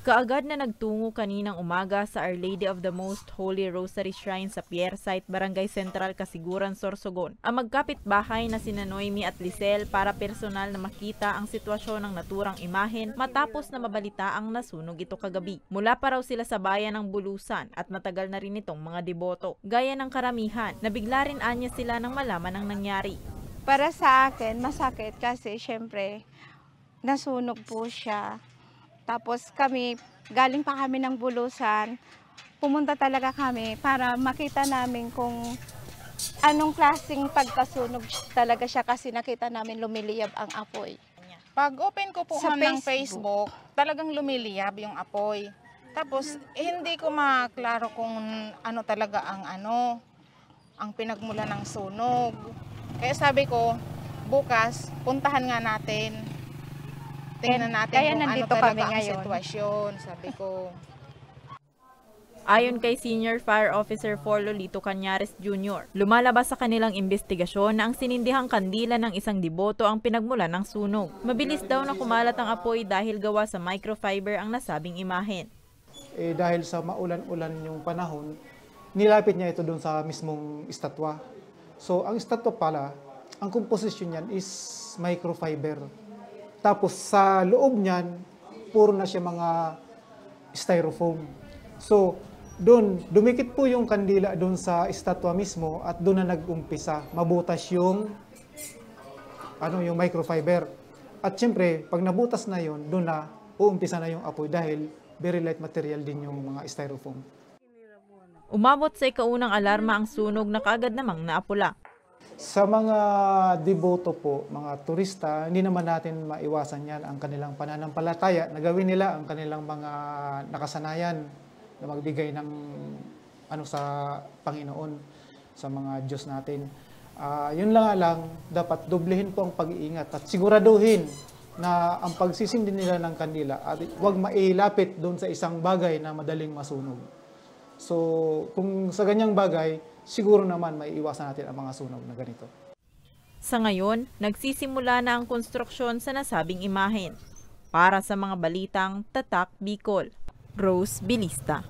Kaagad na nagtungo kaninang umaga sa Our Lady of the Most Holy Rosary Shrine sa Pier Site, Barangay Central, Kasiguran, Sorsogon, ang magkapitbahay na sina Noemi at Lisel para personal na makita ang sitwasyon ng naturang imahen matapos na mabalita ang nasunog ito kagabi. Mula pa raw sila sa bayan ng Bulusan at matagal na rin itong mga deboto. Gaya ng karamihan, nabigla rin anya sila nang malaman ang nangyari. Para sa akin, masakit kasi syempre nasunog po siya. Tapos galing pa kami ng Bulusan, pumunta talaga kami para makita namin kung anong klaseng pagkasunog talaga siya kasi nakita namin lumiliyab ang apoy. Pag open ko po Sa ng Facebook, talagang lumiliyab yung apoy. Tapos hindi ko maklaro kung ano talaga ang pinagmula ng sunog. Kaya sabi ko, bukas puntahan nga natin. Tingnan natin Kaya kung ano nandito talaga kami ang ngayon. sitwasyon, sabi ko. Ayon kay Senior Fire Officer for Lolito Cañares Jr., lumalabas sa kanilang investigasyon na ang sinindihang kandila ng isang deboto ang pinagmulan ng sunog. Mabilis daw na kumalat ang apoy dahil gawa sa microfiber ang nasabing imahen. Dahil sa maulan-ulan yung panahon, nilapit niya ito doon sa mismong estatwa. So ang estatwa pala, ang composition niyan is microfiber. Tapos sa loob niyan, puro na siya mga styrofoam. So doon, dumikit po yung kandila doon sa estatwa mismo at doon na nag-umpisa. Mabutas yung microfiber. At siyempre, pag nabutas na yun, doon na uumpisa na yung apoy dahil very light material din yung mga styrofoam. Umabot sa ikaunang alarma ang sunog na kaagad namang naapula. Sa mga deboto po, mga turista, hindi naman natin maiwasan yan ang kanilang pananampalataya na gawin nila ang kanilang mga nakasanayan na magbigay ng sa Panginoon, sa mga Diyos natin. Yun lang, dapat doblehin po ang pag-iingat at siguraduhin na ang pagsisindi nila ng kandila at huwag mailapit doon sa isang bagay na madaling masunog. So, kung sa ganyang bagay, siguro naman may iwasan natin ang mga sunog na ganito. Sa ngayon, nagsisimula na ang konstruksyon sa nasabing imahen. Para sa mga balitang Tatak Bicol, Rose Bilista.